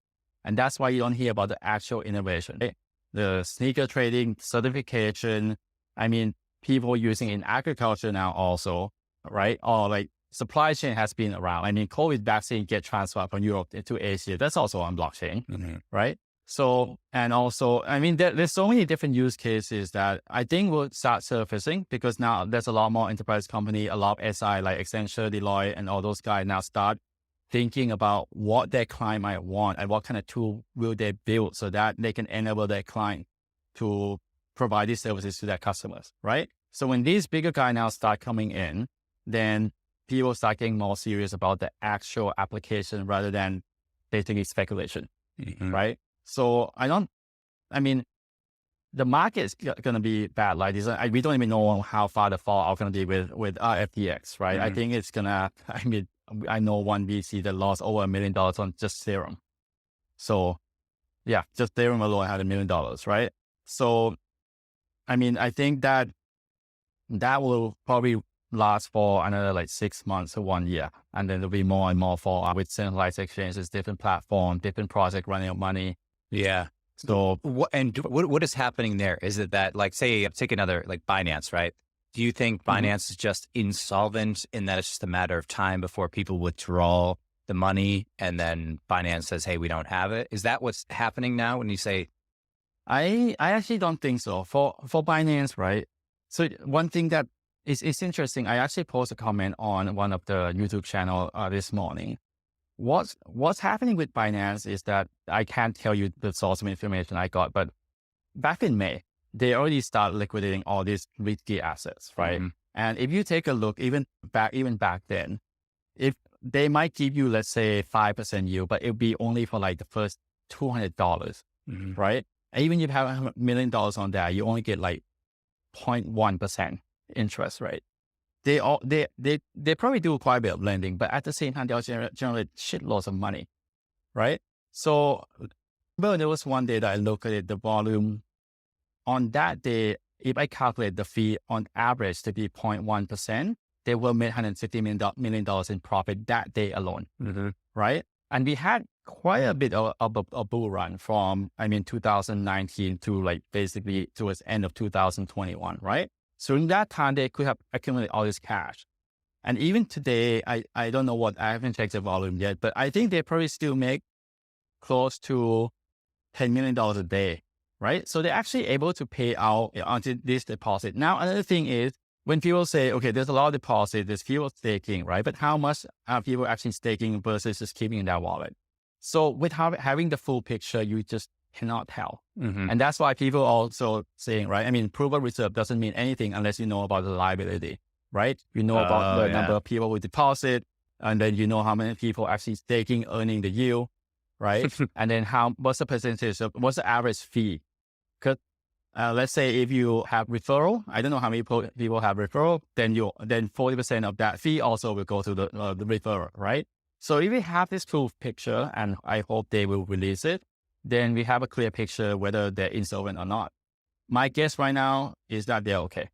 And that's why you don't hear about the actual innovation. Right? The sneaker trading, certification, I mean, people using in agriculture now also, right? Or like supply chain has been around. I mean, COVID vaccine get transferred from Europe to Asia. That's also on blockchain, right? So, and also, I mean, there's so many different use cases that I think will start surfacing because now there's a lot more enterprise company, a lot of SI like Accenture, Deloitte, and all those guys now start thinking about what their client might want and what kind of tool will they build so that they can enable their client to provide these services to their customers, right? So when these bigger guys now start coming in, then people start getting more serious about the actual application rather than basically speculation, right? So I mean, the market is going to be bad like this. We don't even know how far the fall are going to be with FTX, right? I think it's going to, I mean, I know one VC that lost over $1 million on just Ethereum. So yeah, just Ethereum alone had $1 million, right? So, I mean, I think that will probably last for another like 6 months or 1 year. And then there'll be more and more fall with centralized exchanges, different platforms, different projects running out money. Yeah. So what is happening there? Is it that, like, say, take another like Binance, right? Do you think Binance is just insolvent in that it's just a matter of time before people withdraw the money and then Binance says, hey, we don't have it? Is that what's happening now when you say? I actually don't think so. For Binance, right? So one thing that is interesting, I actually posted a comment on one of the YouTube channel this morning. What's happening with Binance is that I can't tell you the source of information I got, but back in May, they already started liquidating all these risky assets, right? And if you take a look, even back then, if they might give you, let's say 5% yield, but it'll be only for like the first $200, right? even if you have $1 million on that, you only get like 0.1% interest rate. They probably do quite a bit of lending, but at the same time, they'll generate shitloads of money, right? So, but there was one day that I looked at it, the volume on that day, if I calculate the fee on average to be 0.1%, they will make $150 million in profit that day alone, right? And we had quite a bit of a bull run from, 2019 to like basically towards end of 2021, right? So in that time, they could have accumulated all this cash. And even today, I don't know what, I haven't checked the volume yet, but I think they probably still make close to $10 million a day, right? So they're actually able to pay out onto this deposit. Now, another thing is when people say, okay, there's a lot of deposit, there's people staking, right? But how much are people actually staking versus just keeping in their wallet? So without having the full picture, you just cannot tell. And that's why people also saying, right? Proof of reserve doesn't mean anything unless you know about the liability, right? You know about the number of people who deposit, and then you know how many people actually staking, earning the yield, right? And then what's the percentage of, what's the average fee? Because let's say if you have referral, I don't know how many people have referral, then 40% of that fee also will go to the referral, right? So if we have this full picture, and I hope they will release it, then we have a clear picture whether they're insolvent or not. My guess right now is that they're okay.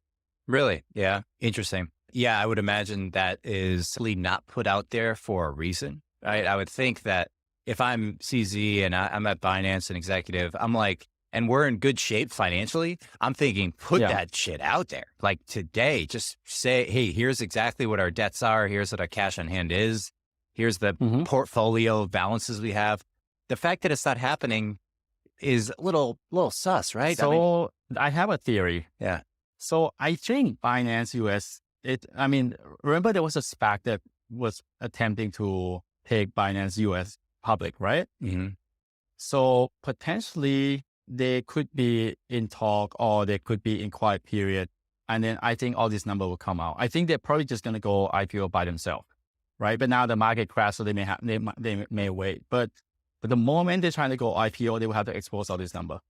Really? Yeah. Interesting. Yeah, I would imagine that is really not put out there for a reason, right? I would think that if I'm CZ and I'm at Binance and executive, I'm like, and we're in good shape financially, I'm thinking, put that shit out there. Like today, just say, hey, here's exactly what our debts are. Here's what our cash on hand is. Here's the portfolio of balances we have. The fact that it's not happening is a little sus, right? So I have a theory. Yeah. So I think Binance US, remember there was a SPAC that was attempting to take Binance US public, right? So potentially they could be in talk or they could be in quiet period. And then I think all this number will come out. I think they're probably just going to go IPO by themselves, right? But now the market crashed, so they may wait. But the moment they're trying to go IPO, they will have to expose all this number.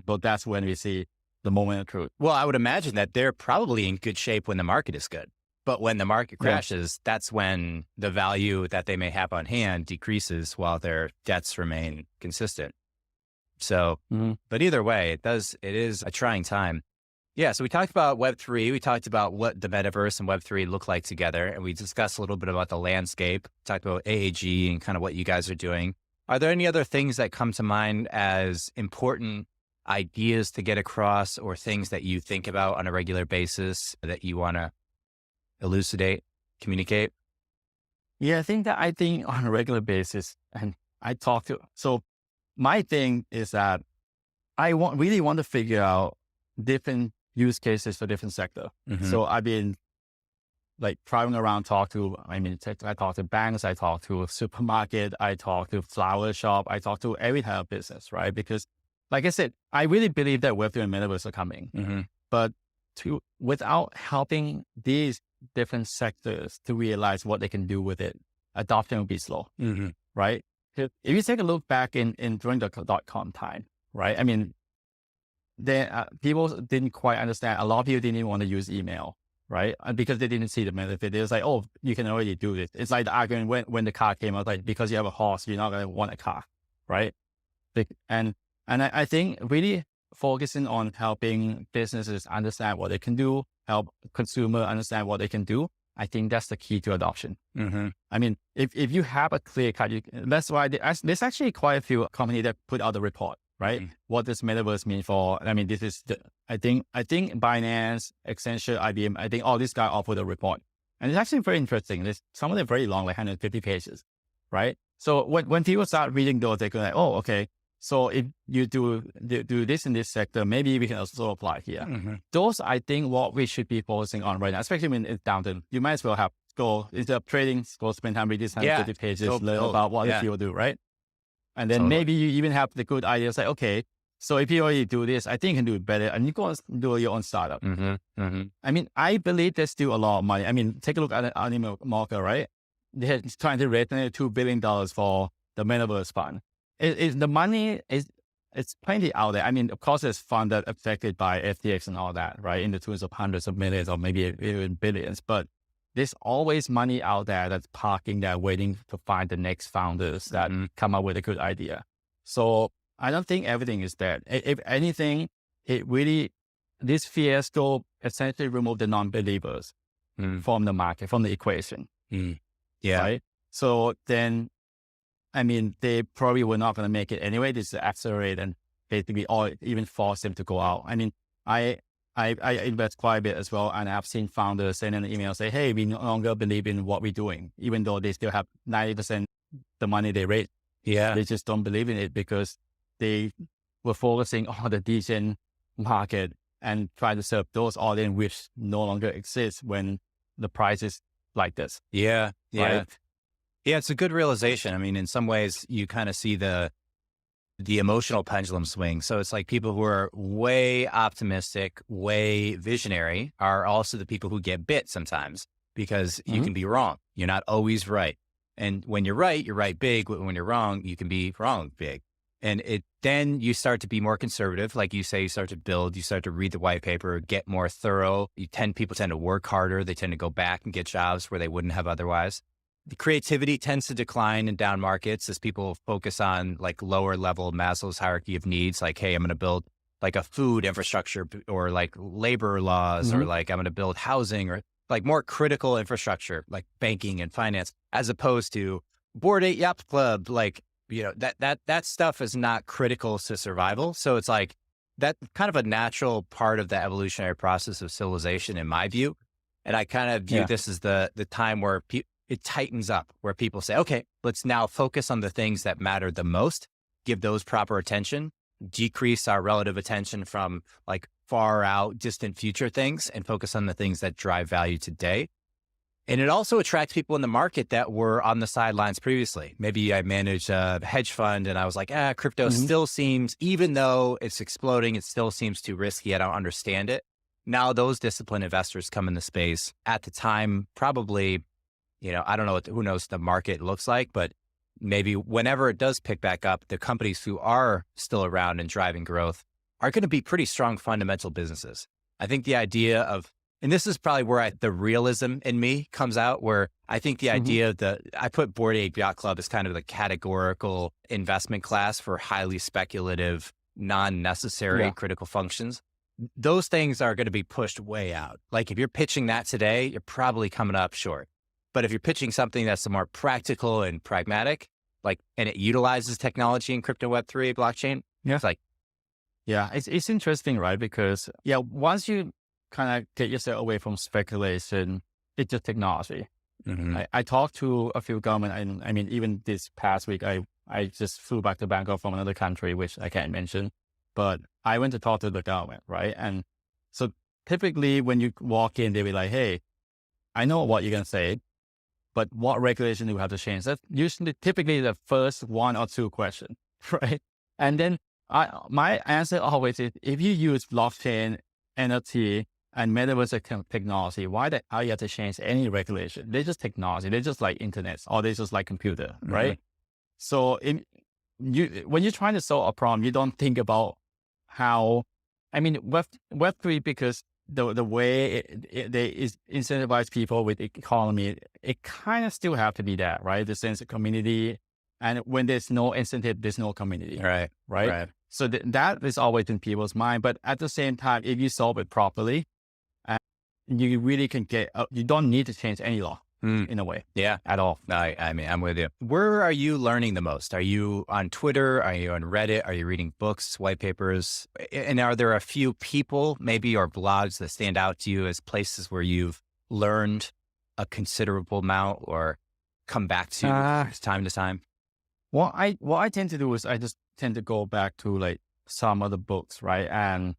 So that's when we see the moment of truth. Well, I would imagine that they're probably in good shape when the market is good. But when the market crashes, that's when the value that they may have on hand decreases while their debts remain consistent. So, but either way, it is a trying time. Yeah. So we talked about Web3. We talked about what the Metaverse and Web3 look like together. And we discussed a little bit about the landscape, talked about AAG and kind of what you guys are doing. Are there any other things that come to mind as important ideas to get across or things that you think about on a regular basis that you want to elucidate, communicate? Yeah, I think on a regular basis, and so my thing is that I really want to figure out different use cases for different sector. So I've been like traveling around, I talk to banks, I talk to a supermarket, I talk to flower shop, I talk to every type of business, right? Because like I said, I really believe that Web3 and Metaverse are coming, but without helping these different sectors to realize what they can do with it, adoption will be slow, right? If you take a look back during the .com time, right? People didn't quite understand. A lot of people didn't even want to use email, right? Because they didn't see the benefit. It was like, oh, you can already do this. It's like the argument when the car came out, like, because you have a horse, you're not going to want a car, right? And I think really focusing on helping businesses understand what they can do, help consumer understand what they can do, I think that's the key to adoption. If you have a clear cut, that's why there's actually quite a few companies that put out the report, right? What does Metaverse mean for, this is I think Binance, Accenture, IBM, I think all these guys offer the report. And it's actually very interesting. Some of them very long, like 150 pages, right? So when people start reading those, they go like, oh, okay. So if you do this in this sector, maybe we can also apply here. Those, I think, what we should be focusing on right now, especially when it's down to, you might as well instead of trading, go spend time reading 150 pages, learn about what the field do, right? And then maybe you even have the good idea, say, okay, so if you already do this, I think you can do it better. And you go and do your own startup. I believe there's still a lot of money. Take a look at Animal Marker, right? They're trying to raise $2 billion for the Metaverse fund. The money is, it's plenty out there. I mean, of course, there's fund that affected by FTX and all that, right? In the tunes of hundreds of millions or maybe even billions. But there's always money out there that's parking there, waiting to find the next founders that come up with a good idea. So I don't think everything is bad. If anything, this fiasco essentially removed the non-believers from the market, from the equation. Yeah. Right. So then, I mean, they probably were not going to make it anyway. This accelerate and basically, or even force them to go out. I mean, I invest quite a bit as well. And I've seen founders send an email say, hey, we no longer believe in what we're doing, even though they still have 90% the money they raised. Yeah. They just don't believe in it because they were focusing on the decent market and trying to serve those audience which no longer exists when the price is like this. Yeah. Yeah. Right? Yeah. It's a good realization. I mean, in some ways you kind of see the emotional pendulum swing. So it's like people who are way optimistic, way visionary are also the people who get bit sometimes because you can be wrong. You're not always right. And when you're right big. When you're wrong, you can be wrong big. And then you start to be more conservative. Like you say, you start to build, you start to read the white paper, get more thorough. People tend to work harder. They tend to go back and get jobs where they wouldn't have otherwise. The creativity tends to decline in down markets as people focus on like lower level Maslow's hierarchy of needs. Like, hey, I'm going to build like a food infrastructure or like labor laws or like I'm going to build housing or like more critical infrastructure, like banking and finance, as opposed to Bored Ape Yacht Club. Like, you know, that stuff is not critical to survival. So it's like that kind of a natural part of the evolutionary process of civilization, in my view. And I kind of view this as the time where it tightens up, where people say, okay, let's now focus on the things that matter the most, give those proper attention, decrease our relative attention from like far out, distant future things and focus on the things that drive value today. And it also attracts people in the market that were on the sidelines previously. Maybe I managed a hedge fund and I was like, crypto still seems, even though it's exploding, it still seems too risky. I don't understand it. Now those disciplined investors come in the space at the time, probably, you know, I don't know, who knows the market looks like, but maybe whenever it does pick back up, the companies who are still around and driving growth are going to be pretty strong fundamental businesses. I think the idea of, and this is probably where the realism in me comes out, where I think the idea of I put Bored Ape Yacht Club as kind of the categorical investment class for highly speculative, non-necessary critical functions. Those things are going to be pushed way out. Like if you're pitching that today, you're probably coming up short. But if you're pitching something that's more practical and pragmatic, like, and it utilizes technology in crypto Web3 blockchain, it's like, it's interesting, right? Because once you kind of get yourself away from speculation, it's just technology. I talked to a few government, and I mean, even this past week, I just flew back to Bangkok from another country, which I can't mention, but I went to talk to the government, right? And so typically when you walk in, they'll be like, hey, I know what you're going to say, but what regulation do we have to change? That's typically the first one or two questions, right? And then my answer always is, if you use blockchain, NFT, and Metaverse technology, why are you have to change any regulation? They're just technology. They're just like internet, or they're just like computer, right? So when you're trying to solve a problem, you don't think about how, I mean, Web3, because the way they incentivize people with economy, it kind of still have to be that, right? The sense of community. And when there's no incentive, there's no community. Right. So that is always in people's mind. But at the same time, if you solve it properly, you really can you don't need to change any law in a way. Yeah. At all. I mean, I'm with you. Where are you learning the most? Are you on Twitter? Are you on Reddit? Are you reading books, white papers? And are there a few people maybe or blogs that stand out to you as places where you've learned a considerable amount or come back to time to time? What I tend to do is I just tend to go back to like some of the books, right? And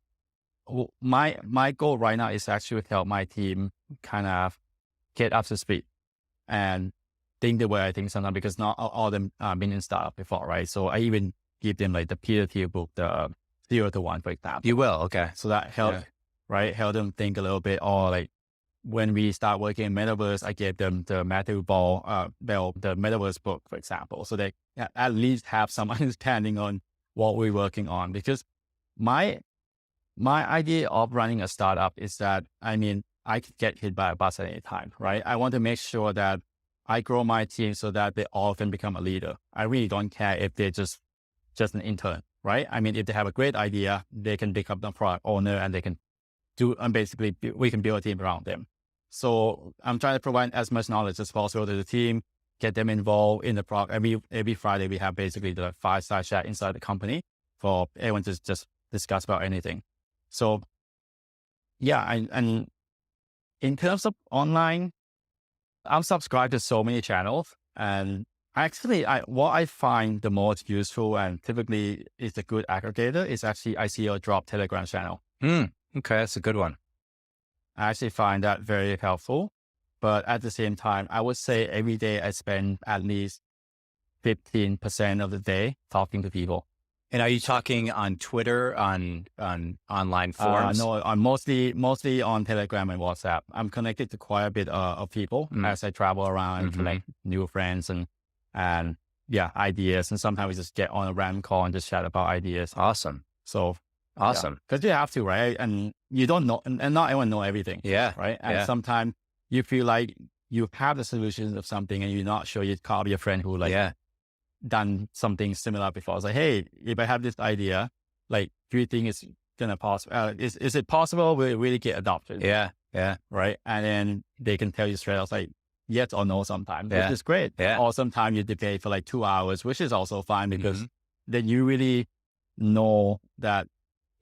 my goal right now is actually to help my team kind of get up to speed and think the way I think sometimes, because not all of them been in startup before, right? So I even give them like the peer-to-peer book, the 0 to 1, for example. You will, okay. So that helps, right? Help them think a little bit. Or like when we start working in Metaverse, I gave them the Matthew Bell, the Metaverse book, for example. So they at least have some understanding on what we're working on. Because my idea of running a startup is that, I mean, I could get hit by a bus at any time, right? I want to make sure that I grow my team so that they all can become a leader. I really don't care if they're just an intern, right? I mean, if they have a great idea, they can become the product owner and they can and basically we can build a team around them. So I'm trying to provide as much knowledge as possible to the team, get them involved in the product. Every Friday, we have basically the fireside chat inside the company for everyone to just discuss about anything. So yeah, and in terms of online, I'm subscribed to so many channels, and actually, what I find the most useful and typically is a good aggregator is actually I see your drop Telegram channel. Okay, that's a good one. I actually find that very helpful, but at the same time, I would say every day I spend at least 15% of the day talking to people. And are you talking on Twitter, on online forums? No, I'm mostly on Telegram and WhatsApp. I'm connected to quite a bit of people as I travel around and connect new friends and ideas. And sometimes we just get on a random call and just chat about ideas. Awesome. So awesome. Because you have to, right? And you don't know, and not everyone know everything. Yeah. Right. And sometimes you feel like you have the solutions of something and you're not sure. You call your friend who done something similar before. It's like, hey, if I have this idea, like, do you think it's gonna possible? Is it possible? Will it really get adopted? Yeah. Right. And then they can tell you straight out, like, yes or no sometimes, which is great. Yeah. Or sometimes you debate for like 2 hours, which is also fine because then you really know that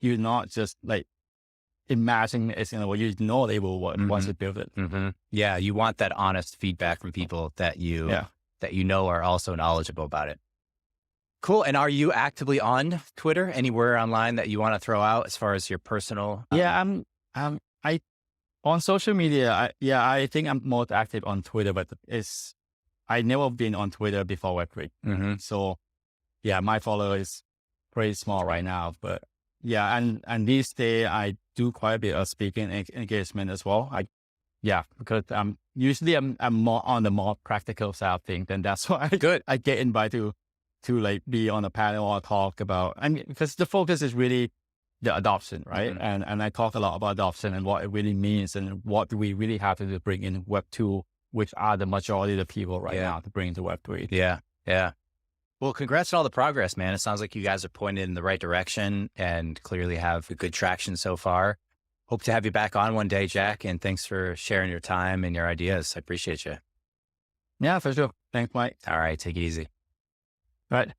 you're not just like imagining it's gonna work. You know they will work once you build it. Yeah. You want that honest feedback from people that you know are also knowledgeable about it. Cool. And are you actively on Twitter, anywhere online that you want to throw out as far as your personal? I on social media. I think I'm most active on Twitter, but I never been on Twitter before Web3. So yeah, my follower is pretty small right now, but yeah. And these days I do quite a bit of speaking engagement as well. Because usually I'm more on the more practical side of things, and that's why I get invited to like be on a panel or talk about. I mean, because the focus is really the adoption, right? And I talk a lot about adoption and what it really means and what we really have to bring in Web2, which are the majority of the people right now to bring to Web3. Yeah. Well, congrats on all the progress, man. It sounds like you guys are pointed in the right direction and clearly have good traction so far. Hope to have you back on one day, Jack, and thanks for sharing your time and your ideas. I appreciate you. Yeah, for sure. Thanks, Mike. All right. Take it easy. Right.